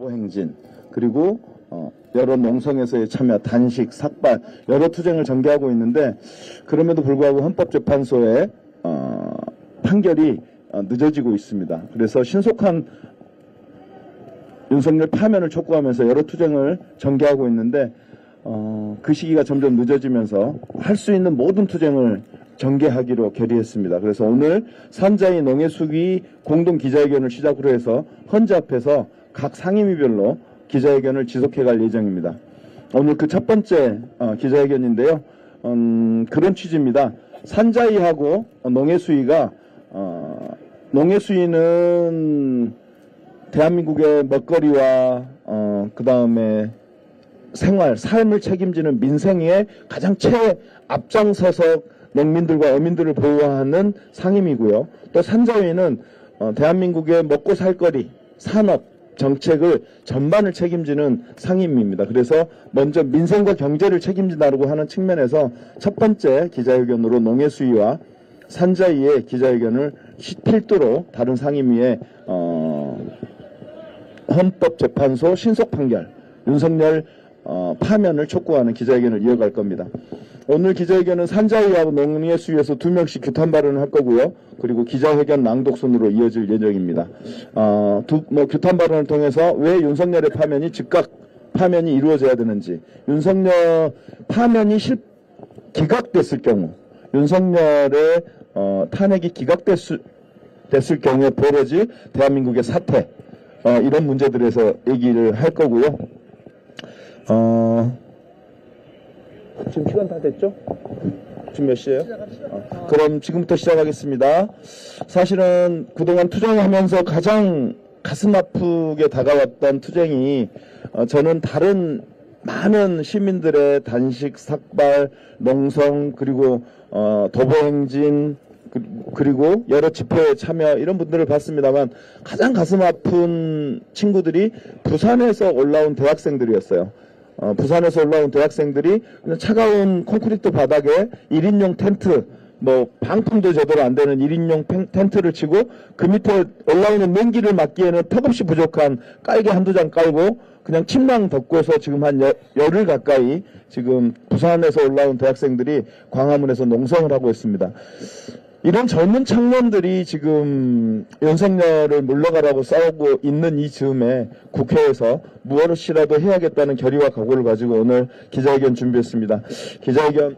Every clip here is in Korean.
행진 그리고 여러 농성에서의 참여, 단식, 삭발 여러 투쟁을 전개하고 있는데 그럼에도 불구하고 헌법재판소의 판결이 늦어지고 있습니다. 그래서 신속한 윤석열 파면을 촉구하면서 여러 투쟁을 전개하고 있는데 그 시기가 점점 늦어지면서 할 수 있는 모든 투쟁을 전개하기로 결의했습니다. 그래서 오늘 산자위 농해수위 공동 기자회견을 시작으로 해서 헌재 앞에서 각 상임위별로 기자회견을 지속해 갈 예정입니다. 오늘 그 첫 번째 기자회견인데요. 그런 취지입니다. 산자위하고 농해수위가 농해수위는 대한민국의 먹거리와 그 다음에 생활, 삶을 책임지는 민생에 가장 앞장서서 농민들과 어민들을 보호하는 상임이고요. 또 산자위는 대한민국의 먹고 살거리, 산업, 정책을 전반을 책임지는 상임입니다. 그래서 먼저 민생과 경제를 책임진다고 하는 측면에서 첫 번째 기자회견으로 농해수위와 산자위의 기자회견을 필두로 다른 상임위의 헌법재판소 신속 판결, 윤석열 파면을 촉구하는 기자회견을 이어갈 겁니다. 오늘 기자회견은 산자위하고 농해수위에서 2명씩 규탄 발언을 할 거고요. 그리고 기자회견 낭독순으로 이어질 예정입니다. 규탄 발언을 통해서 왜 윤석열의 파면이 즉각 파면이 이루어져야 되는지, 윤석열 파면이 기각됐을 경우, 윤석열의 탄핵이 기각됐을 경우에 벌어질 대한민국의 사태, 이런 문제들에서 얘기를 할 거고요. 지금 시간 다 됐죠? 지금 몇 시예요? 그럼 지금부터 시작하겠습니다. 사실은 그동안 투쟁하면서 가장 가슴 아프게 다가왔던 투쟁이 저는 다른 많은 시민들의 단식, 삭발, 농성 그리고 도보행진 그리고 여러 집회에 참여 이런 분들을 봤습니다만 가장 가슴 아픈 친구들이 부산에서 올라온 대학생들이었어요. 부산에서 올라온 대학생들이 그냥 차가운 콘크리트 바닥에 1인용 텐트, 방풍도 제대로 안 되는 1인용 텐트를 치고 그 밑에 올라오는 냉기를 막기에는 턱없이 부족한 깔개 한두 장 깔고 그냥 침낭 덮고서 지금 한 열흘 가까이 지금 부산에서 올라온 대학생들이 광화문에서 농성을 하고 있습니다. 이런 젊은 청년들이 지금 윤석열을 물러가라고 싸우고 있는 이 즈음에 국회에서 무엇이라도 해야겠다는 결의와 각오를 가지고 오늘 기자회견 준비했습니다. 기자회견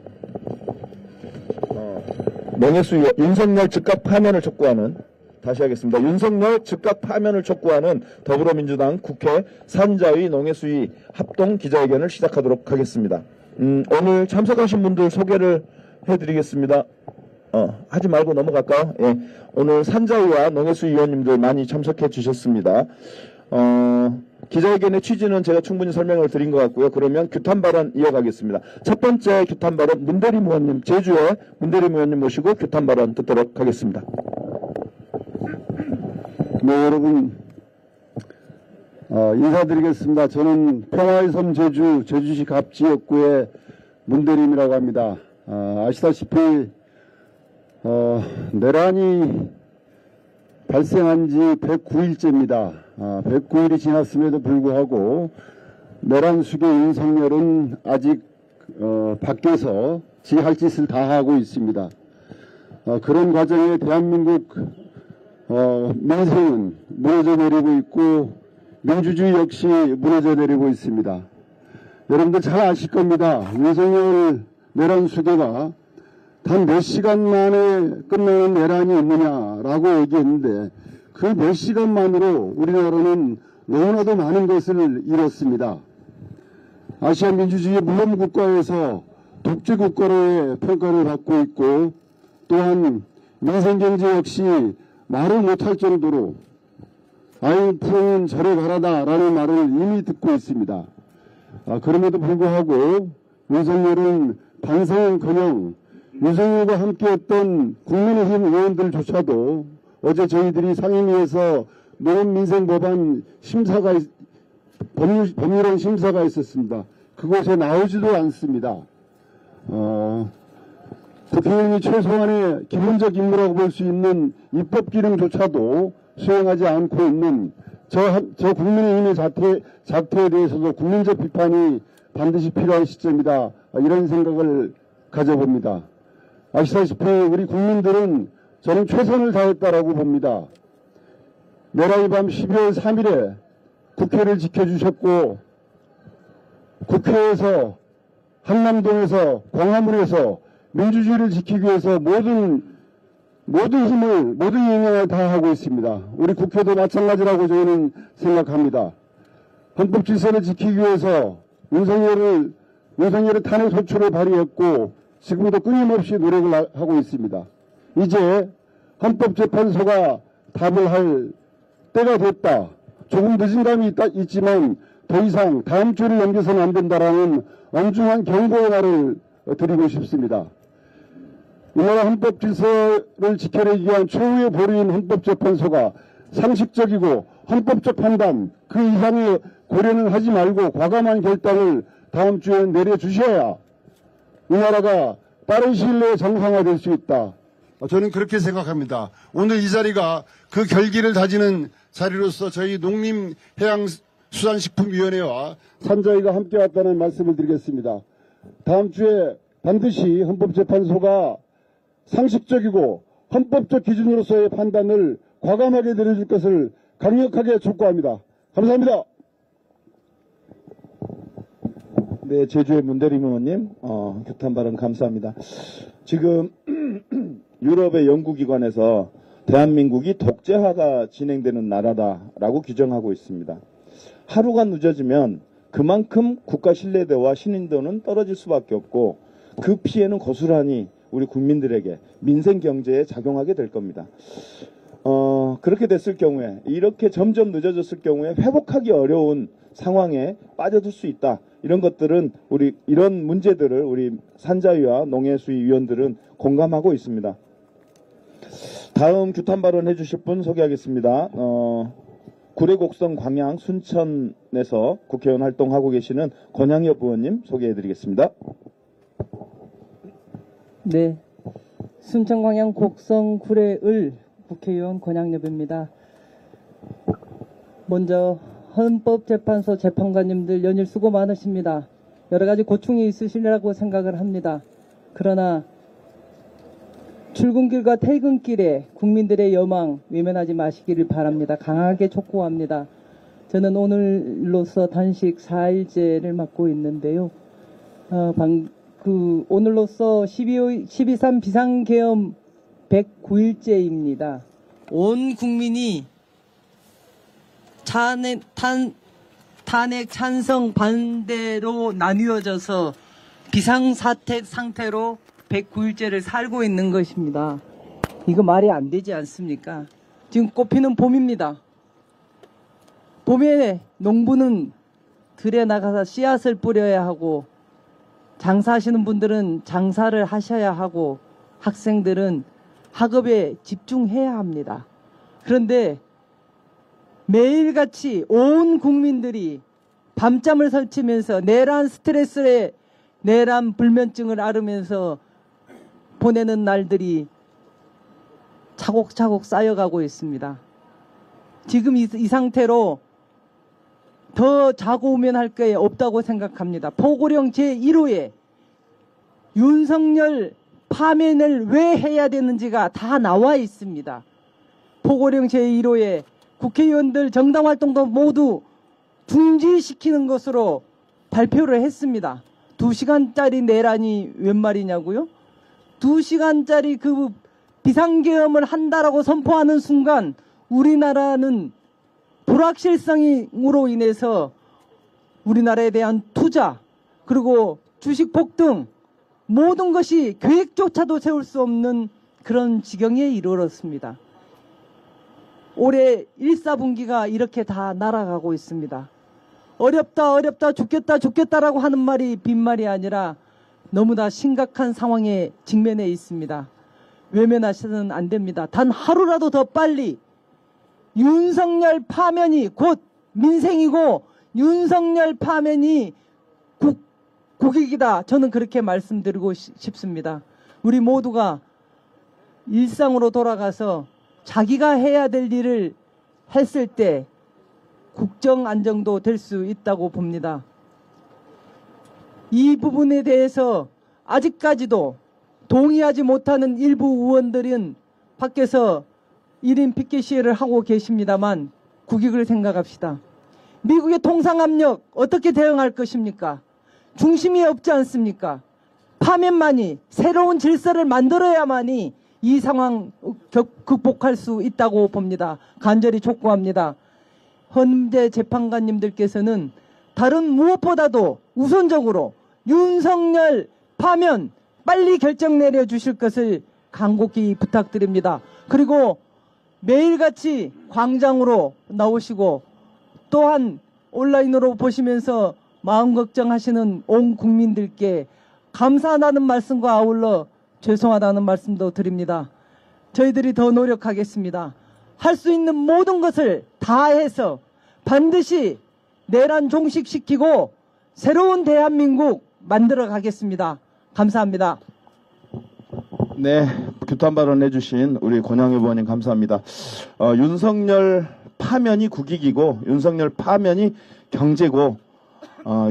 농해수위 윤석열 즉각 파면을 촉구하는 다시 하겠습니다. 윤석열 즉각 파면을 촉구하는 더불어민주당 국회 산자위 농해수위 합동 기자회견을 시작하도록 하겠습니다. 오늘 참석하신 분들 소개를 해드리겠습니다. 하지 말고 넘어갈까요? 예. 오늘 산자위와 농해수위 위원님들 많이 참석해 주셨습니다. 기자회견의 취지는 제가 충분히 설명을 드린 것 같고요. 그러면 규탄 발언 이어가겠습니다. 첫 번째 규탄 발언 문대림 의원님, 제주의 문대림 의원님 모시고 규탄 발언 듣도록 하겠습니다. 네, 여러분 인사드리겠습니다. 저는 평화의 섬 제주시 갑지역구의 문대림이라고 합니다. 아시다시피 내란이 발생한 지 109일째입니다. 109일이 지났음에도 불구하고 내란 수괴 윤석열은 아직 밖에서 지 할 짓을 다 하고 있습니다. 그런 과정에 대한민국 민생은 무너져 내리고 있고 민주주의 역시 무너져 내리고 있습니다. 여러분들 잘 아실 겁니다. 윤석열 내란 수괴가 단 몇 시간 만에 끝나는 내란이 있느냐라고 얘기했는데 그 몇 시간만으로 우리나라는 너무나도 많은 것을 잃었습니다. 아시아 민주주의 모범국가에서 독재국가로의 평가를 받고 있고 또한 민생경제 역시 말을 못할 정도로 IMF는 저래 가라다라는 말을 이미 듣고 있습니다. 그럼에도 불구하고 윤석열은 반성은커녕 윤석열과 함께했던 국민의힘 의원들조차도 어제 저희들이 상임위에서 농업민생법안 법률안 심사가 있었습니다. 그곳에 나오지도 않습니다. 대통령이 최소한의 기본적 임무라고 볼 수 있는 입법 기능조차도 수행하지 않고 있는 저 국민의힘의 작태에 대해서도 국민적 비판이 반드시 필요한 시점이다. 이런 생각을 가져봅니다. 아시다시피 우리 국민들은 저는 최선을 다했다라고 봅니다. 내라의 밤 12월 3일에 국회를 지켜주셨고 국회에서 한남동에서 광화문에서 민주주의를 지키기 위해서 모든 힘을 모든 영향을 다하고 있습니다. 우리 국회도 마찬가지라고 저희는 생각합니다. 헌법 질서를 지키기 위해서 윤석열의 탄핵 소추를 발의했고 지금도 끊임없이 노력을 하고 있습니다. 이제 헌법재판소가 답을 할 때가 됐다. 조금 늦은 감이 있지만 더 이상 다음 주를 넘겨서는 안 된다라는 엄중한 경고의 말을 드리고 싶습니다. 이 나라 헌법 질서를 지켜내기 위한 최후의 보루인 헌법재판소가 상식적이고 헌법적 판단 그 이상의 고려는 하지 말고 과감한 결단을 다음 주에 내려주셔야 이 나라가 빠른 시일 내에 정상화될 수 있다. 저는 그렇게 생각합니다. 오늘 이 자리가 그 결기를 다지는 자리로서 저희 농림해양수산식품위원회와 산자위가 함께 왔다는 말씀을 드리겠습니다. 다음 주에 반드시 헌법재판소가 상식적이고 헌법적 기준으로서의 판단을 과감하게 내려줄 것을 강력하게 촉구합니다. 감사합니다. 네, 제주의 문대림 의원님, 규탄 발언 감사합니다. 지금 유럽의 연구기관에서 대한민국이 독재화가 진행되는 나라다라고 규정하고 있습니다. 하루가 늦어지면 그만큼 국가 신뢰도와 신인도는 떨어질 수밖에 없고 그 피해는 고스란히 우리 국민들에게 민생 경제에 작용하게 될 겁니다. 그렇게 됐을 경우에 이렇게 점점 늦어졌을 경우에 회복하기 어려운 상황에 빠져들 수 있다. 이런 것들은 이런 문제들을 우리 산자위와 농해수위 위원들은 공감하고 있습니다. 다음 규탄 발언 해주실 분 소개하겠습니다. 구례곡성 광양 순천에서 국회의원 활동하고 계시는 권양엽 의원님 소개해드리겠습니다. 네, 순천 광양 곡성 구례을 국회의원 권양엽입니다. 먼저 헌법재판소 재판관님들 연일 수고 많으십니다. 여러 가지 고충이 있으시리라고 생각을 합니다. 그러나 출근길과 퇴근길에 국민들의 여망 외면하지 마시기를 바랍니다. 강하게 촉구합니다. 저는 오늘로서 단식 4일째를 맡고 있는데요. 오늘로서 12.3 비상계엄 109일째입니다. 온 국민이 탄핵 찬성 반대로 나뉘어져서 비상사태 상태로 109일째를 살고 있는 것입니다. 이거 말이 안 되지 않습니까? 지금 꽃피는 봄입니다. 봄에 농부는 들에 나가서 씨앗을 뿌려야 하고 장사하시는 분들은 장사를 하셔야 하고 학생들은 학업에 집중해야 합니다. 그런데 매일같이 온 국민들이 밤잠을 설치면서 내란 스트레스에 내란 불면증을 앓으면서 보내는 날들이 차곡차곡 쌓여가고 있습니다. 지금 이 상태로 더 자고 오면 할 게 없다고 생각합니다. 포고령 제1호에 윤석열 파면을 왜 해야 되는지가 다 나와 있습니다. 포고령 제1호에 국회의원들 정당활동도 모두 중지시키는 것으로 발표를 했습니다. 2시간짜리 내란이 웬 말이냐고요? 2시간짜리 그 비상계엄을 한다라고 선포하는 순간 우리나라는 불확실성으로 인해서 우리나라에 대한 투자 그리고 주식 폭등 모든 것이 계획조차도 세울 수 없는 그런 지경에 이르렀습니다. 올해 1사분기가 이렇게 다 날아가고 있습니다. 어렵다 죽겠다라고 하는 말이 빈말이 아니라 너무나 심각한 상황에 직면해 있습니다. 외면하셔서는 안 됩니다. 단 하루라도 더 빨리 윤석열 파면이 곧 민생이고 윤석열 파면이 국익이다. 저는 그렇게 말씀드리고 싶습니다. 우리 모두가 일상으로 돌아가서 자기가 해야 될 일을 했을 때 국정 안정도 될 수 있다고 봅니다. 이 부분에 대해서 아직까지도 동의하지 못하는 일부 의원들은 밖에서 1인 피켓 시위를 하고 계십니다만 국익을 생각합시다. 미국의 통상압력 어떻게 대응할 것입니까? 중심이 없지 않습니까? 파면만이 새로운 질서를 만들어야만이 이 상황 극복할 수 있다고 봅니다. 간절히 촉구합니다. 헌재 재판관님들께서는 다른 무엇보다도 우선적으로 윤석열 파면 빨리 결정 내려주실 것을 간곡히 부탁드립니다. 그리고 매일같이 광장으로 나오시고 또한 온라인으로 보시면서 마음 걱정하시는 온 국민들께 감사하다는 말씀과 아울러 죄송하다는 말씀도 드립니다. 저희들이 더 노력하겠습니다. 할 수 있는 모든 것을 다해서 반드시 내란 종식시키고 새로운 대한민국 만들어 가겠습니다. 감사합니다. 네, 규탄 발언 해주신 우리 권양 의원님 감사합니다. 윤석열 파면이 국익이고 윤석열 파면이 경제고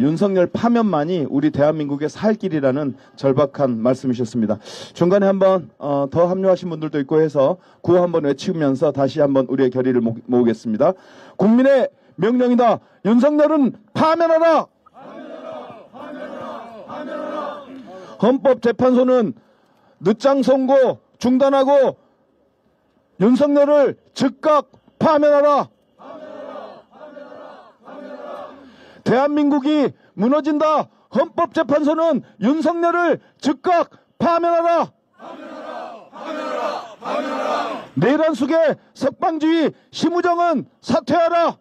윤석열 파면만이 우리 대한민국의 살 길이라는 절박한 말씀이셨습니다. 중간에 한번 더 합류하신 분들도 있고 해서 구호 한번 외치면서 다시 한번 우리의 결의를 모으겠습니다. 국민의 명령이다. 윤석열은 파면하라. 헌법재판소는 늦장 선고 중단하고 윤석열을 즉각 파면하라. 대한민국이 무너진다. 헌법재판소는 윤석열을 즉각 파면하라. 내란 속의 석방주의 심우정은 사퇴하라.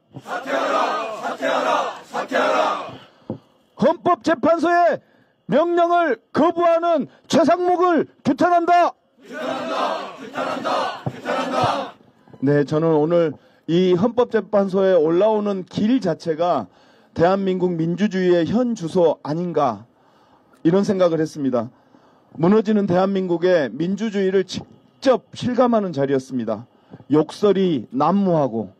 헌법재판소의 명령을 거부하는 최상목을 규탄한다. 네, 저는 오늘 이 헌법재판소에 올라오는 길 자체가 대한민국 민주주의의 현 주소 아닌가 이런 생각을 했습니다. 무너지는 대한민국의 민주주의를 직접 실감하는 자리였습니다. 욕설이 난무하고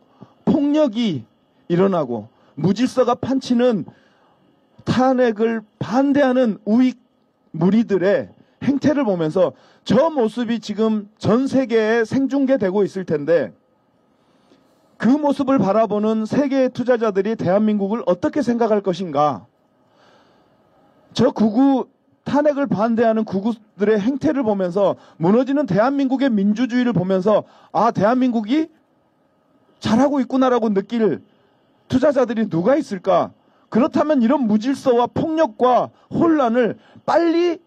폭력이 일어나고 무질서가 판치는 탄핵을 반대하는 우익 무리들의 행태를 보면서 저 모습이 지금 전 세계에 생중계되고 있을 텐데 그 모습을 바라보는 세계의 투자자들이 대한민국을 어떻게 생각할 것인가. 저 극우 탄핵을 반대하는 극우들의 행태를 보면서 무너지는 대한민국의 민주주의를 보면서 아, 대한민국이 잘하고 있구나라고 느낄 투자자들이 누가 있을까. 그렇다면 이런 무질서와 폭력과 혼란을 빨리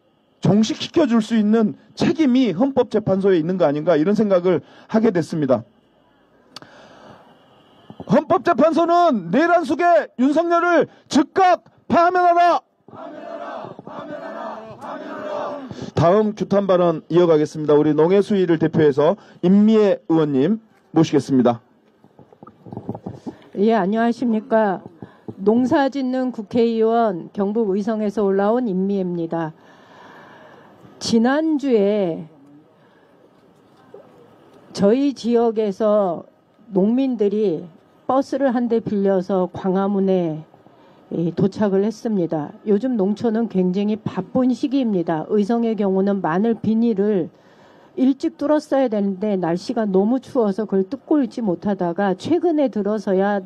종식시켜 줄 수 있는 책임이 헌법재판소에 있는 거 아닌가 이런 생각을 하게 됐습니다. 헌법재판소는 내란 속의 윤석열을 즉각 파면하라. 다음 규탄 발언 이어가겠습니다. 우리 농해수위를 대표해서 임미애 의원님 모시겠습니다. 예, 안녕하십니까. 농사짓는 국회의원 경북 의성에서 올라온 임미애입니다. 지난주에 저희 지역에서 농민들이 버스를 한 대 빌려서 광화문에 도착을 했습니다. 요즘 농촌은 굉장히 바쁜 시기입니다. 의성의 경우는 마늘 비닐을 일찍 뚫었어야 되는데 날씨가 너무 추워서 그걸 뜯고 있지 못하다가 최근에 들어서야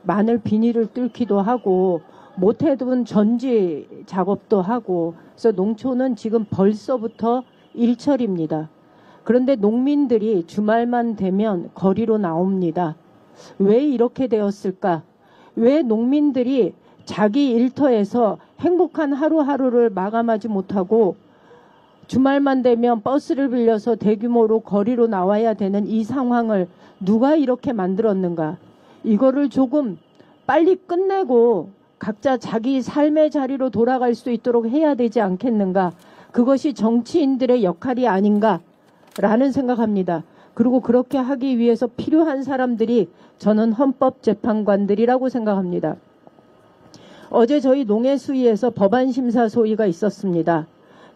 마늘 비닐을 뚫기도 하고 못해둔 전지 작업도 하고 그래서 농촌은 지금 벌써부터 일철입니다. 그런데 농민들이 주말만 되면 거리로 나옵니다. 왜 이렇게 되었을까? 왜 농민들이 자기 일터에서 행복한 하루하루를 마감하지 못하고 주말만 되면 버스를 빌려서 대규모로 거리로 나와야 되는 이 상황을 누가 이렇게 만들었는가? 이거를 조금 빨리 끝내고 각자 자기 삶의 자리로 돌아갈 수 있도록 해야 되지 않겠는가? 그것이 정치인들의 역할이 아닌가라는 생각합니다. 그리고 그렇게 하기 위해서 필요한 사람들이 저는 헌법재판관들이라고 생각합니다. 어제 저희 농해수위에서 법안심사 소위가 있었습니다.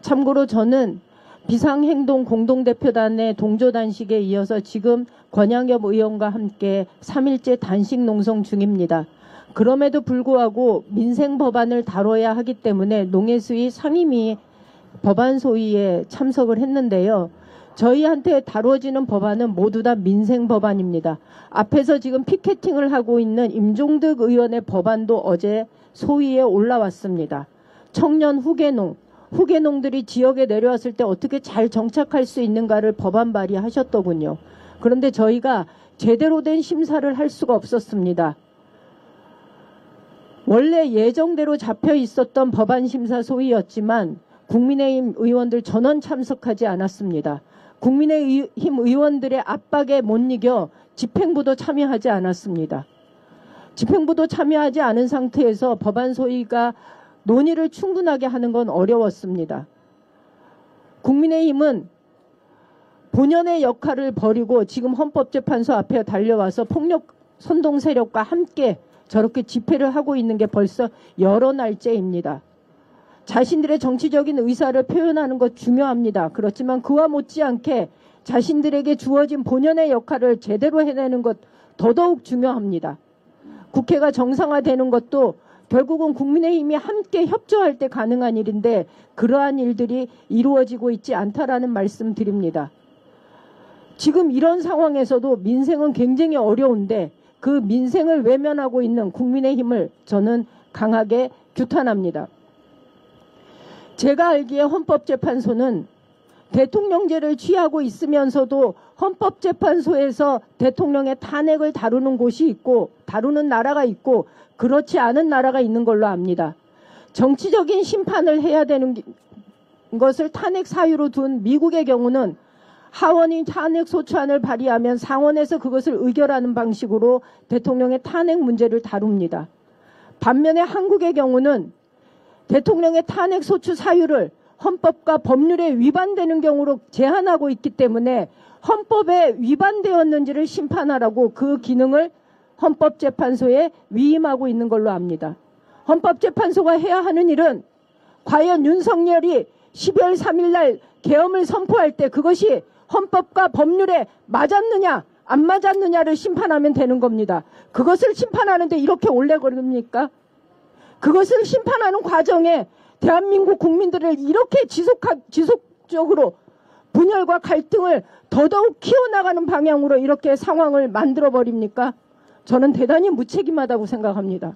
참고로 저는 비상행동 공동대표단의 동조단식에 이어서 지금 권양엽 의원과 함께 3일째 단식 농성 중입니다. 그럼에도 불구하고 민생 법안을 다뤄야 하기 때문에 농해수위 상임위 법안 소위에 참석을 했는데요. 저희한테 다뤄지는 법안은 모두 다 민생 법안입니다. 앞에서 지금 피켓팅을 하고 있는 임종득 의원의 법안도 어제 소위에 올라왔습니다. 청년 후계농들이 지역에 내려왔을 때 어떻게 잘 정착할 수 있는가를 법안 발의하셨더군요. 그런데 저희가 제대로 된 심사를 할 수가 없었습니다. 원래 예정대로 잡혀 있었던 법안 심사 소위였지만 국민의힘 의원들 전원 참석하지 않았습니다. 국민의힘 의원들의 압박에 못 이겨 집행부도 참여하지 않았습니다. 집행부도 참여하지 않은 상태에서 법안 소위가 논의를 충분하게 하는 건 어려웠습니다. 국민의힘은 본연의 역할을 버리고 지금 헌법재판소 앞에 달려와서 폭력 선동 세력과 함께 저렇게 집회를 하고 있는 게 벌써 여러 날째입니다. 자신들의 정치적인 의사를 표현하는 것 중요합니다. 그렇지만 그와 못지않게 자신들에게 주어진 본연의 역할을 제대로 해내는 것 더더욱 중요합니다. 국회가 정상화되는 것도 결국은 국민의힘이 함께 협조할 때 가능한 일인데 그러한 일들이 이루어지고 있지 않다라는 말씀 드립니다. 지금 이런 상황에서도 민생은 굉장히 어려운데 그 민생을 외면하고 있는 국민의힘을 저는 강하게 규탄합니다. 제가 알기에 헌법재판소는 대통령제를 취하고 있으면서도 헌법재판소에서 대통령의 탄핵을 다루는 곳이 있고 다루는 나라가 있고 그렇지 않은 나라가 있는 걸로 압니다. 정치적인 심판을 해야 되는 것을 탄핵 사유로 둔 미국의 경우는 하원이 탄핵 소추안을 발의하면 상원에서 그것을 의결하는 방식으로 대통령의 탄핵 문제를 다룹니다. 반면에 한국의 경우는 대통령의 탄핵 소추 사유를 헌법과 법률에 위반되는 경우로 제한하고 있기 때문에 헌법에 위반되었는지를 심판하라고 그 기능을 헌법재판소에 위임하고 있는 걸로 압니다. 헌법재판소가 해야 하는 일은 과연 윤석열이 12월 3일 날 계엄을 선포할 때 그것이 헌법과 법률에 맞았느냐 안 맞았느냐를 심판하면 되는 겁니다. 그것을 심판하는데 이렇게 오래 걸립니까? 그것을 심판하는 과정에 대한민국 국민들을 이렇게 지속적으로 분열과 갈등을 더더욱 키워나가는 방향으로 이렇게 상황을 만들어버립니까? 저는 대단히 무책임하다고 생각합니다.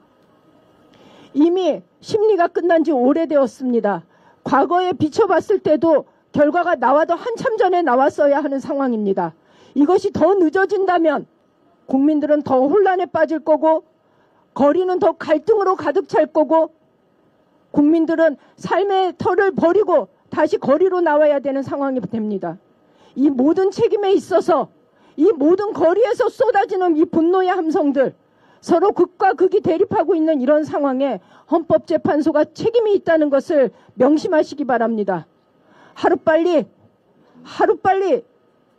이미 심리가 끝난 지 오래되었습니다. 과거에 비춰봤을 때도 결과가 나와도 한참 전에 나왔어야 하는 상황입니다. 이것이 더 늦어진다면 국민들은 더 혼란에 빠질 거고 거리는 더 갈등으로 가득 찰 거고 국민들은 삶의 터를 버리고 다시 거리로 나와야 되는 상황이 됩니다. 이 모든 책임에 있어서 이 모든 거리에서 쏟아지는 이 분노의 함성들 서로 극과 극이 대립하고 있는 이런 상황에 헌법재판소가 책임이 있다는 것을 명심하시기 바랍니다. 하루빨리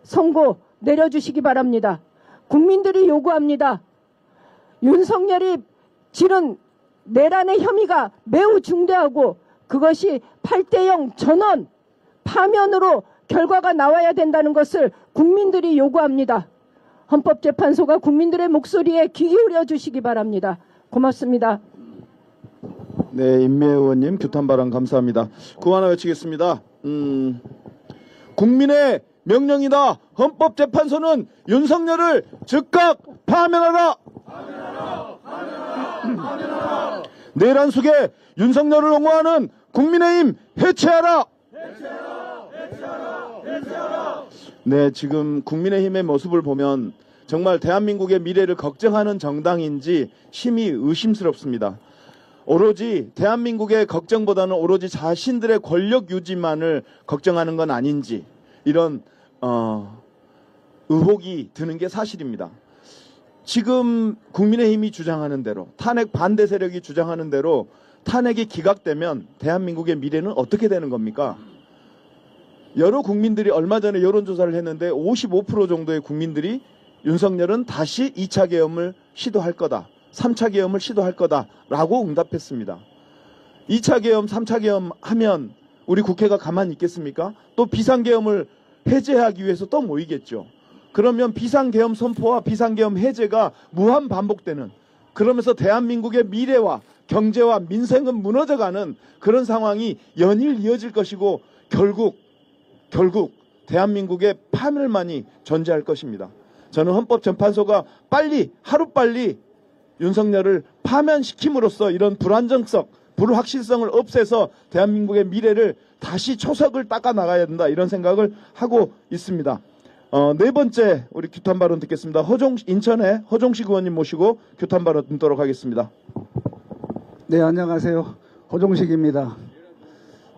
선고 내려주시기 바랍니다. 국민들이 요구합니다. 윤석열이 지른 내란의 혐의가 매우 중대하고 그것이 8대0 전원 파면으로 결과가 나와야 된다는 것을 국민들이 요구합니다. 헌법재판소가 국민들의 목소리에 귀 기울여 주시기 바랍니다. 고맙습니다. 네, 임미애 의원님 규탄 발언 감사합니다. 구호 하나 외치겠습니다. 국민의 명령이다. 헌법재판소는 윤석열을 즉각 파면하라. 내란 속에 윤석열을 옹호하는 국민의힘 해체하라. 네, 지금 국민의힘의 모습을 보면 정말 대한민국의 미래를 걱정하는 정당인지 심히 의심스럽습니다. 오로지 대한민국의 걱정보다는 오로지 자신들의 권력 유지만을 걱정하는 건 아닌지 이런 의혹이 드는 게 사실입니다. 지금 국민의힘이 주장하는 대로 탄핵 반대 세력이 주장하는 대로 탄핵이 기각되면 대한민국의 미래는 어떻게 되는 겁니까? 여러 국민들이 얼마 전에 여론조사를 했는데 55% 정도의 국민들이 윤석열은 다시 2차 계엄을 시도할 거다. 3차 계엄을 시도할 거다라고 응답했습니다. 2차 계엄, 3차 계엄 하면 우리 국회가 가만히 있겠습니까? 또 비상계엄을 해제하기 위해서 또 모이겠죠. 그러면 비상계엄 선포와 비상계엄 해제가 무한 반복되는, 그러면서 대한민국의 미래와 경제와 민생은 무너져가는 그런 상황이 연일 이어질 것이고 결국 대한민국의 파멸만이 존재할 것입니다. 저는 헌법재판소가 하루빨리 윤석열을 파면시킴으로써 이런 불안정성, 불확실성을 없애서 대한민국의 미래를 다시 초석을 닦아 나가야 된다, 이런 생각을 하고 있습니다. 네 번째 우리 규탄 발언 듣겠습니다. 인천의 허종식 의원님 모시고 규탄 발언 듣도록 하겠습니다. 네, 안녕하세요. 허종식입니다.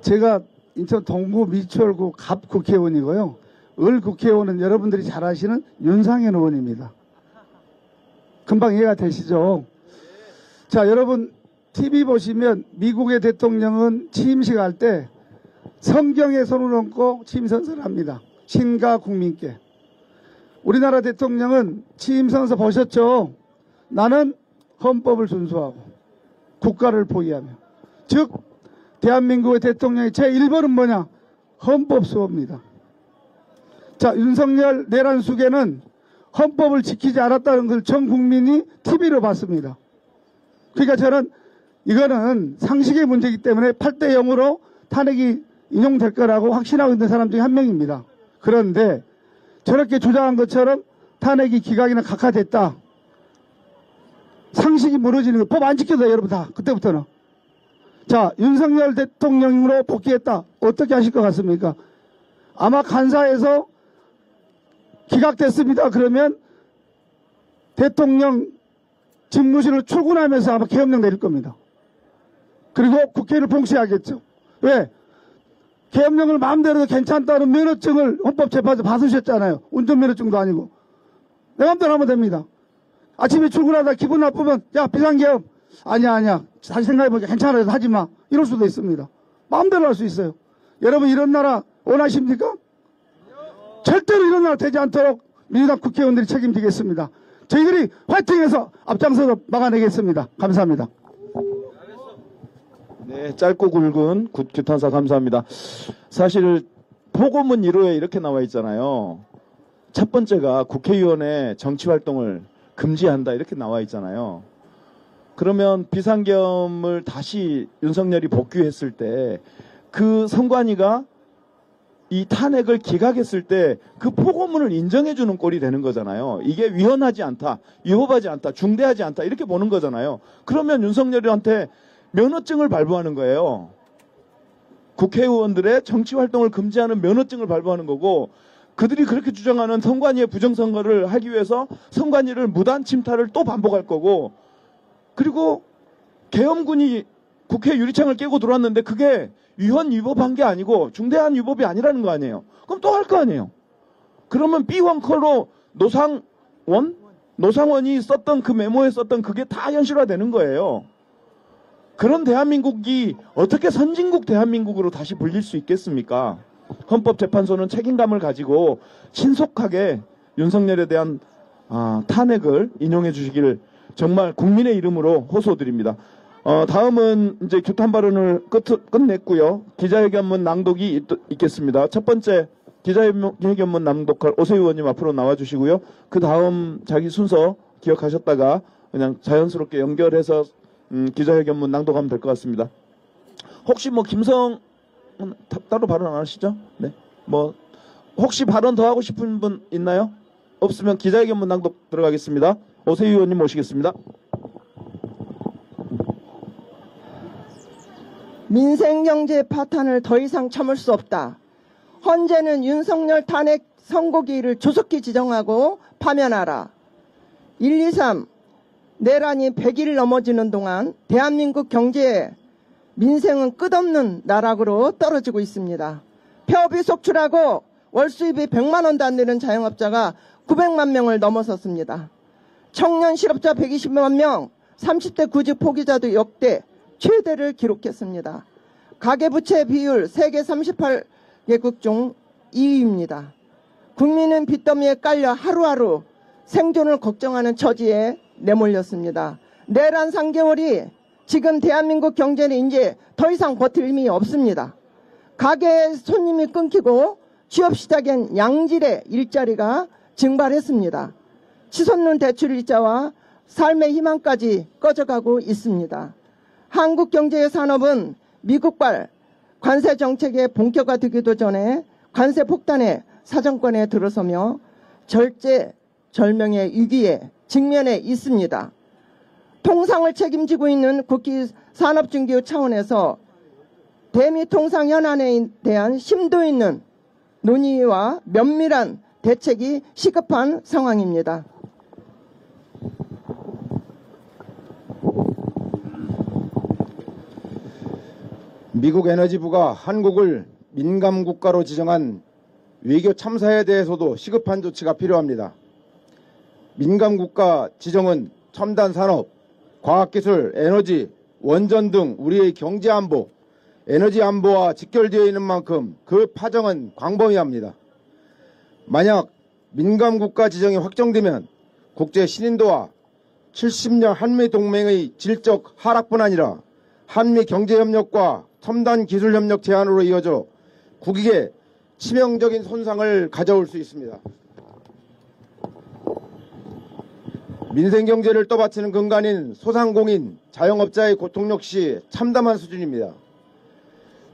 제가 인천 동구 미추홀구 갑 국회의원이고요. 을 국회의원은 여러분들이 잘 아시는 윤상현 의원입니다. 금방 이해가 되시죠? 자, 여러분 TV 보시면 미국의 대통령은 취임식 할 때 성경에 손을 얹고 취임 선서를 합니다. 신과 국민께. 우리나라 대통령은 취임 선서 보셨죠? 나는 헌법을 준수하고 국가를 포기하며. 즉 대한민국의 대통령의 제1번은 뭐냐? 헌법 수호입니다. 자, 윤석열 내란 수계는 헌법을 지키지 않았다는 걸 전 국민이 TV로 봤습니다. 그러니까 저는 이거는 상식의 문제이기 때문에 8대 0으로 탄핵이 인용될 거라고 확신하고 있는 사람 중에 한 명입니다. 그런데 저렇게 주장한 것처럼 탄핵이 기각이나 각하됐다. 상식이 무너지는 거 법 안 지켜서 여러분 다 그때부터는. 자, 윤석열 대통령으로 복귀했다. 어떻게 하실 것 같습니까? 아마 간사에서 기각됐습니다. 그러면 대통령 집무실을 출근하면서 아마 계엄령 내릴 겁니다. 그리고 국회를 봉쇄하겠죠. 왜? 계엄령을 마음대로 괜찮다는 면허증을 헌법재판소 받으셨잖아요. 운전면허증도 아니고. 내 마음대로 하면 됩니다. 아침에 출근하다 기분 나쁘면 야 비상계엄 아니야 다시 생각해보니까 괜찮아 하지마 이럴 수도 있습니다. 마음대로 할 수 있어요. 여러분 이런 나라 원하십니까? 절대로 이런 나라 되지 않도록 민주당 국회의원들이 책임지겠습니다. 저희들이 화이팅해서 앞장서서 막아내겠습니다. 감사합니다. 네, 짧고 굵은 규탄사 감사합니다. 사실 포고문 1호에 이렇게 나와 있잖아요. 첫 번째가 국회의원의 정치활동을 금지한다 이렇게 나와 있잖아요. 그러면 비상계엄을 다시 윤석열이 복귀했을 때 그 선관위가 이 탄핵을 기각했을 때 그 포고문을 인정해주는 꼴이 되는 거잖아요. 이게 위헌하지 않다, 위법하지 않다, 중대하지 않다 이렇게 보는 거잖아요. 그러면 윤석열한테 면허증을 발부하는 거예요. 국회의원들의 정치활동을 금지하는 면허증을 발부하는 거고, 그들이 그렇게 주장하는 선관위의 부정선거를 하기 위해서 선관위를 무단 침탈을 또 반복할 거고, 그리고 계엄군이 국회 유리창을 깨고 들어왔는데 그게 위헌 위법한 게 아니고 중대한 위법이 아니라는 거 아니에요. 그럼 또 할 거 아니에요. 그러면 B1컬로 노상원이 썼던 그 메모에 썼던 그게 다 현실화되는 거예요. 그런 대한민국이 어떻게 선진국 대한민국으로 다시 불릴 수 있겠습니까? 헌법재판소는 책임감을 가지고 신속하게 윤석열에 대한 탄핵을 인용해 주시기를 정말 국민의 이름으로 호소드립니다. 다음은 이제 규탄 발언을 끝냈고요. 기자회견문 낭독이 있겠습니다. 첫 번째 기자회견문 낭독할 오세희 의원님 앞으로 나와주시고요. 그 다음 자기 순서 기억하셨다가 그냥 자연스럽게 연결해서 기자회견문 낭독하면 될 것 같습니다. 혹시 뭐 김성 따로 발언 안 하시죠? 네. 뭐 혹시 발언 더 하고 싶은 분 있나요? 없으면 기자회견문 낭독 들어가겠습니다. 오세희 의원님 모시겠습니다. 민생경제 파탄을 더 이상 참을 수 없다. 헌재는 윤석열 탄핵 선고기일을 조속히 지정하고 파면하라. 1, 2, 3 내란이 100일 넘어지는 동안 대한민국 경제 민생은 끝없는 나락으로 떨어지고 있습니다. 폐업이 속출하고 월 수입이 100만 원도 안 되는 자영업자가 900만 명을 넘어섰습니다. 청년 실업자 120만 명, 30대 구직 포기자도 역대 최대를 기록했습니다. 가계부채 비율 세계 38개국 중 2위입니다. 국민은 빚더미에 깔려 하루하루 생존을 걱정하는 처지에 내몰렸습니다. 내란 3개월이 지금 대한민국 경제는 이제 더 이상 버틸 힘이 없습니다. 가게에 손님이 끊기고 취업 시작엔 양질의 일자리가 증발했습니다. 치솟는 대출 일자와 삶의 희망까지 꺼져가고 있습니다. 한국 경제의 산업은 미국발 관세 정책의 본격화되기도 전에 관세 폭탄의 사정권에 들어서며 절제절명의 위기에 직면해 있습니다. 통상을 책임지고 있는 국기 산업중개업 차원에서 대미 통상 현안에 대한 심도 있는 논의와 면밀한 대책이 시급한 상황입니다. 미국 에너지부가 한국을 민감국가로 지정한 외교 참사에 대해서도 시급한 조치가 필요합니다. 민감국가 지정은 첨단 산업, 과학기술, 에너지, 원전 등 우리의 경제안보, 에너지안보와 직결되어 있는 만큼 그 파정은 광범위합니다. 만약 민감국가 지정이 확정되면 국제 신인도와 70년 한미동맹의 질적 하락뿐 아니라 한미경제협력과 첨단기술협력 제한으로 이어져 국익에 치명적인 손상을 가져올 수 있습니다. 민생경제를 떠받치는 근간인 소상공인, 자영업자의 고통 역시 참담한 수준입니다.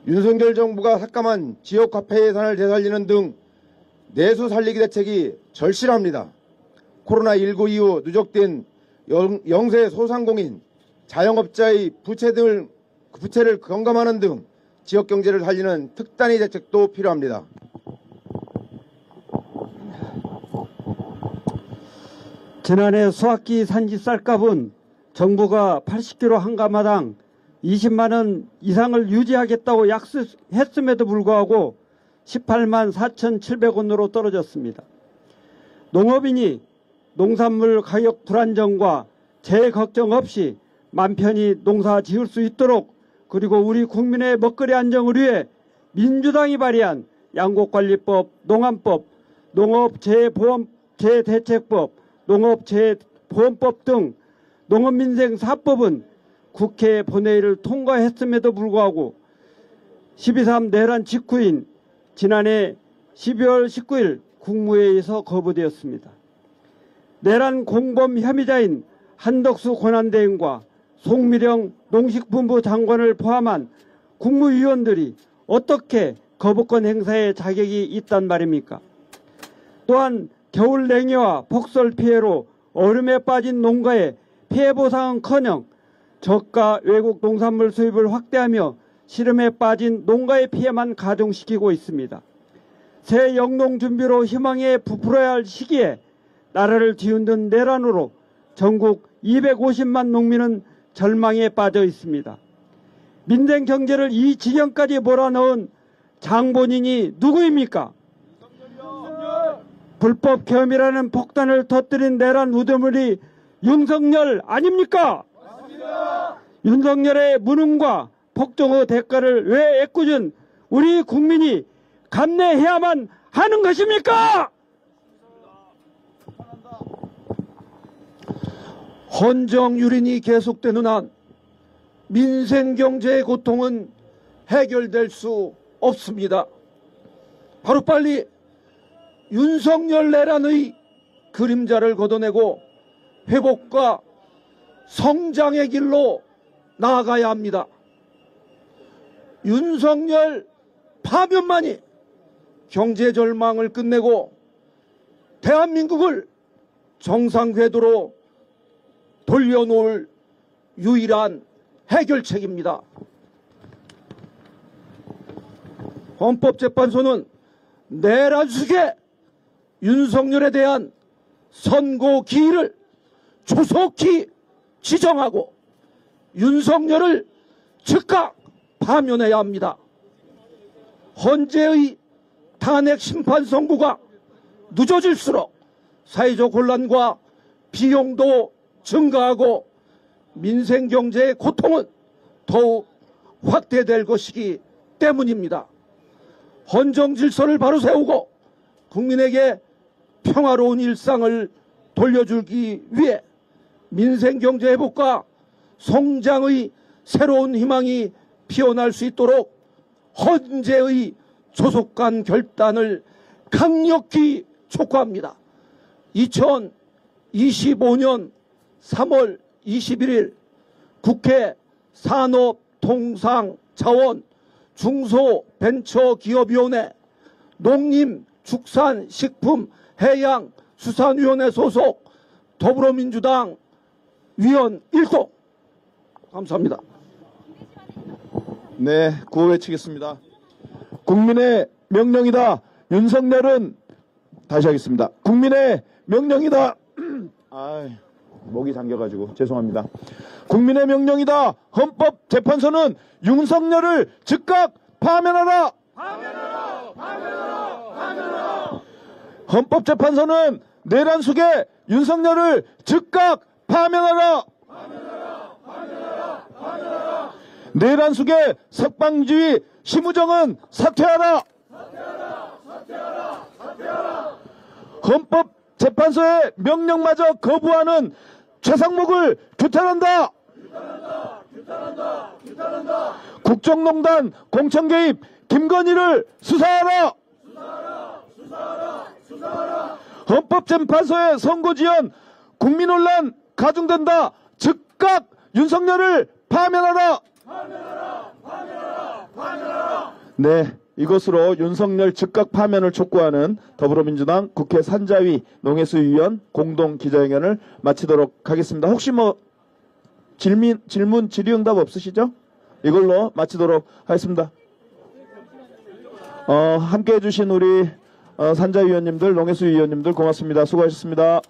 윤석열 정부가 삭감한 지역화폐 예산을 되살리는 등 내수 살리기 대책이 절실합니다. 코로나19 이후 누적된 영세 소상공인, 자영업자의 부채를 경감하는 등 지역경제를 살리는 특단의 대책도 필요합니다. 지난해 수학기 산지 쌀값은 정부가 80kg 한 가마당 20만 원 이상을 유지하겠다고 약속했음에도 불구하고 18만 4,700원으로 떨어졌습니다. 농업인이 농산물 가격 불안정과 재해 걱정 없이 맘 편히 농사 지을 수 있도록, 그리고 우리 국민의 먹거리 안정을 위해 민주당이 발의한 양곡관리법, 농안법, 농업재해대책법, 농업재해보험법 등 농업민생 4법은 국회 본회의를 통과했음에도 불구하고 12.3 내란 직후인 지난해 12월 19일 국무회의에서 거부되었습니다. 내란 공범 혐의자인 한덕수 권한대행과 송미령 농식품부 장관을 포함한 국무위원들이 어떻게 거부권 행사의 자격이 있단 말입니까? 또한 겨울 냉해와 폭설 피해로 얼음에 빠진 농가의 피해 보상은커녕 저가 외국 농산물 수입을 확대하며 시름에 빠진 농가의 피해만 가중시키고 있습니다. 새 영농 준비로 희망에 부풀어야 할 시기에 나라를 뒤흔든 내란으로 전국 250만 농민은 절망에 빠져 있습니다. 민생 경제를 이 지경까지 몰아넣은 장본인이 누구입니까? 불법 계엄이라는 폭탄을 터뜨린 내란 우두머리 윤석열 아닙니까? 맞습니다. 윤석열의 무능과 폭정의 대가를 왜 애꿎은 우리 국민이 감내해야만 하는 것입니까? 헌정유린이 계속되는 한 민생경제의 고통은 해결될 수 없습니다. 하루빨리 윤석열 내란의 그림자를 걷어내고 회복과 성장의 길로 나아가야 합니다. 윤석열 파면만이 경제 절망을 끝내고 대한민국을 정상 궤도로 돌려놓을 유일한 해결책입니다. 헌법재판소는 내란 속에 윤석열에 대한 선고 기일을 조속히 지정하고 윤석열을 즉각 파면해야 합니다. 헌재의 탄핵 심판 선고가 늦어질수록 사회적 혼란과 비용도 증가하고 민생경제의 고통은 더욱 확대될 것이기 때문입니다. 헌정질서를 바로 세우고 국민에게 평화로운 일상을 돌려주기 위해 민생경제 회복과 성장의 새로운 희망이 피어날 수 있도록 헌재의 조속한 결단을 강력히 촉구합니다. 2025년 3월 21일 국회 산업통상자원 중소벤처기업위원회 농림축산식품해양수산위원회 소속 더불어민주당 위원 1동 감사합니다. 네, 구호 외치겠습니다. 국민의 명령이다. 윤석열은 다시 하겠습니다. 국민의 명령이다. 목이 잠겨가지고 죄송합니다. 국민의 명령이다. 헌법재판소는 윤석열을 즉각 파면하라. 헌법재판소는 내란 속에 윤석열을 즉각 파면하라. 내란 속에 석방지휘 심우정은 사퇴하라. 헌법재판소의 명령마저 거부하는 최상목을 규탄한다. 국정농단 공천개입 김건희를 수사하라. 헌법재판소의 선고지연 국민논란 가중된다. 즉각 윤석열을 파면하라. 네, 이것으로 윤석열 즉각 파면을 촉구하는 더불어민주당 국회 산자위 농해수 위원 공동 기자회견을 마치도록 하겠습니다. 혹시 질문 질의응답 없으시죠? 이걸로 마치도록 하겠습니다. 함께 해주신 우리 산자위원님들, 농해수 위원님들 고맙습니다. 수고하셨습니다.